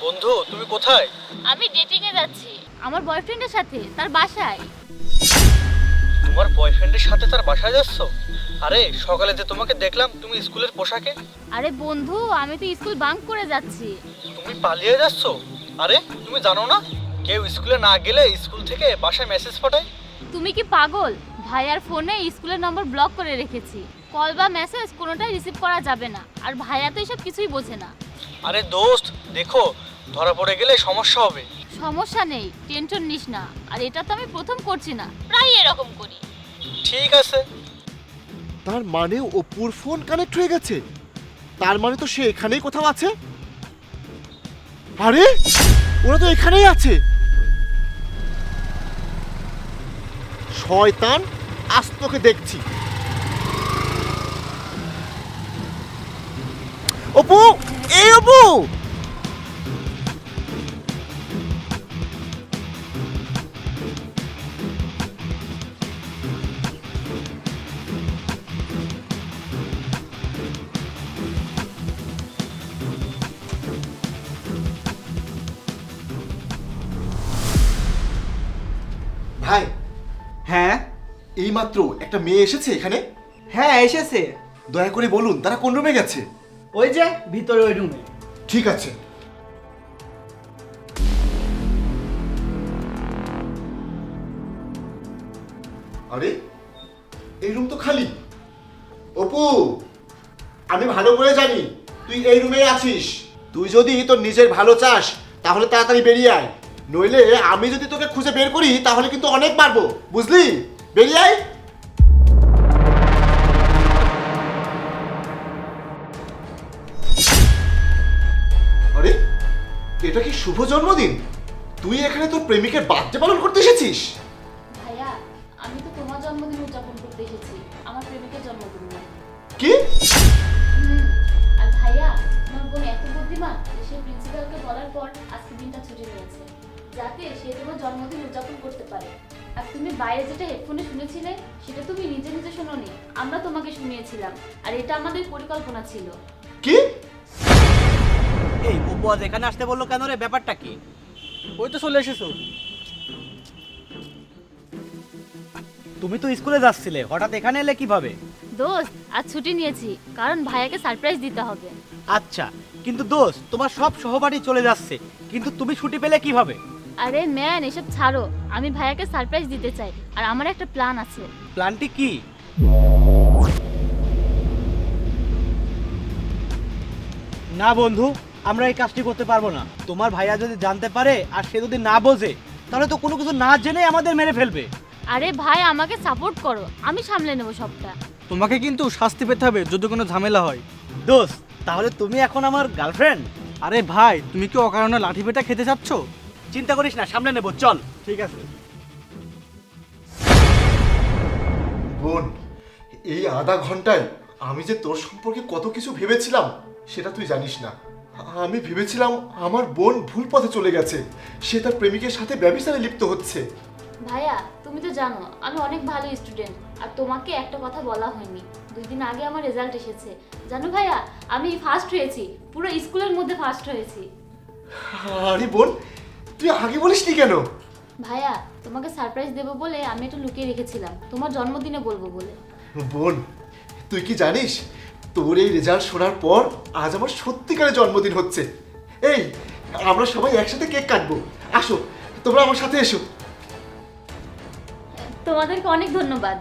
বন্ধু, তুমি কোথায়? আমি ডেটিং এ যাচ্ছি আমার বয়ফ্রেন্ডের সাথে, তার বাসায়। তোমার বয়ফ্রেন্ডের সাথে তার বাসায় যাচ্ছ? আরে সকালে যে তোমাকে দেখলাম তুমি স্কুলের পোশাকে। আরে বন্ধু, আমি তো স্কুল বাঙ্ক করে যাচ্ছি। তুমি পালিয়ে যাচ্ছ? আরে তুমি জানো না কেউ স্কুলে না গেলে স্কুল থেকে বাসায় মেসেজ পাঠায়? তুমি কি পাগল? ভাইয়ার ফোনে স্কুলের নম্বর ব্লক করে রেখেছি। কল বা মেসেজ কোনোটাই রিসিভ করা যাবে না। আর ভাইয়া তো এসব কিছুই বোঝে না। আরে দোস্ত দেখো, ধরা পড়ে গেলে সমস্যা হবে। সমস্যা নেই, টেনশন নিস না। আর এটা তো আমি প্রথম করছি না, প্রায় এরকম করি। ঠিক আছে। তার মানে অপুর ফোন কানেক্ট হয়ে গেছে। তার মানে তো সে এখানেই কোথাও আছে। আরে ওরা তো এখানেই আছে। শয়তান, আজ তোকে দেখছি। অপু, এই অপু! ভাই, হ্যাঁ এইমাত্র একটা মেয়ে এসেছে এখানে। হ্যাঁ এসেছে। দয়া করে বলুন তারা কোন রুমে গেছে। ওই যে ভিতরে ওই রুমে। ঠিক আছে। আরে এই রুম তো খালি। অপু, আমি ভালো করে জানি তুই এই রুমেই আছিস। তুই যদি তোর নিজের ভালো চাস তাহলে তাড়াতাড়ি বেরিয়ে আয়, নইলে আমি যদি তোকে খুঁজে বের করি তাহলে কিন্তু অনেক মারবো, বুঝলি? বেরিয়ে আয়। আরে এটা কি শুভ জন্মদিন? তুই এখানে তোর প্রেমিকের বার্থডে পালন করতে এসেছিস? ভাইয়া, আমি তো তোমার জন্মদিন উদযাপন করতে এসেছি, আমার প্রেমিকের জন্মদিন না। কি? আর ভাইয়া, তোমার বোন এত বুদ্ধিমান যে সে প্রিন্সিপালকে বলার পর আজকে দিনটা ছুটি নিয়েছে, যাতে সে তোমার জন্মদিন উদযাপন করতে পারে। আর তুমি বাইরে যেটা হেডফোনে শুনেছিলে সেটা তুমি নিজে নিজে শোনোনি, আমরা তোমাকে শুনিয়েছিলাম। আর এটা আমাদের পরিকল্পনা ছিল। কি? এই অপু আজ এখানে আসতে বললো কেন রে? ব্যাপারটা কি? ওই তো চলে এসেছো। তুমি তো স্কুলে যাচ্ছিলে, হঠাৎ এখানে এলে কিভাবে? দোস্ত, আজ ছুটি নিয়েছি কারণ ভাইয়াকে সারপ্রাইজ দিতে হবে। আচ্ছা, কিন্তু দোস্ত তোমার সব সহপাঠী চলে যাচ্ছে, কিন্তু তুমি ছুটি পেলে কিভাবে? আরে ম্যান, এসব ছাড়ো। আমি ভাইয়াকে সারপ্রাইজ দিতে চাই, আর আমার একটা প্ল্যান আছে। প্ল্যানটি কি? না বন্ধু, আমরা এই কাজটি করতে পারবো না। তোমার ভাইয়া যদি জানতে পারে আর সে যদি না বোঝে, তাহলে তো কোনো কিছু না জেনে আমাদের মেরে ফেলবে। আরে ভাই, আমাকে সাপোর্ট করো, আমি সামলে নেব সবটা। তোমাকে কিন্তু শাস্তি পেতে হবে যদি কোনো ঝামেলা হয়। দোস্ত, তাহলে তুমি এখন আমার গার্লফ্রেন্ড? আরে ভাই, তুমি কি অকারণে লাঠি পেটা খেতে চাচ্ছ? চিন্তা করিস না, সামলে নেব, চল। ঠিক আছে। বোন, এই আধা ঘন্টায় আমি যে তোর সম্পর্কে কত কিছু ভেবেছিলাম সেটা তুই জানিস না। আমি ভেবেছিলাম আমার বোন ভুল পথে চলে গেছে, সে তার প্রেমিকের সাথে ব্যভিচারে লিপ্ত হচ্ছে। ভাইয়া, তুমি তো জানো আমি অনেক ভালো স্টুডেন্ট, আর তোমাকে একটা কথা বলা হয়নি। 2 দিন আগে আমার রেজাল্ট এসেছে। জানো ভাইয়া, আমি ফার্স্ট হয়েছি, পুরো স্কুলের মধ্যে ফার্স্ট হয়েছি। আরে বোন, তুই আগে বলিসনি কেন? ভাইয়া, তোমাকে সারপ্রাইজ দেবো বলে আমি একটু লুকিয়ে রেখেছিলাম, তোমার জন্মদিনে বলবো বলে। বোন, তুই কি জানিস তোর এই রেজাল্ট শোনার পর আজ আমার সত্যিকারের জন্মদিন হচ্ছে। এই, আমরা সবাই একসাথে কেক কাটবো। আসো, তোমরা আমার সাথে এসো। তোমাদেরকে অনেক ধন্যবাদ।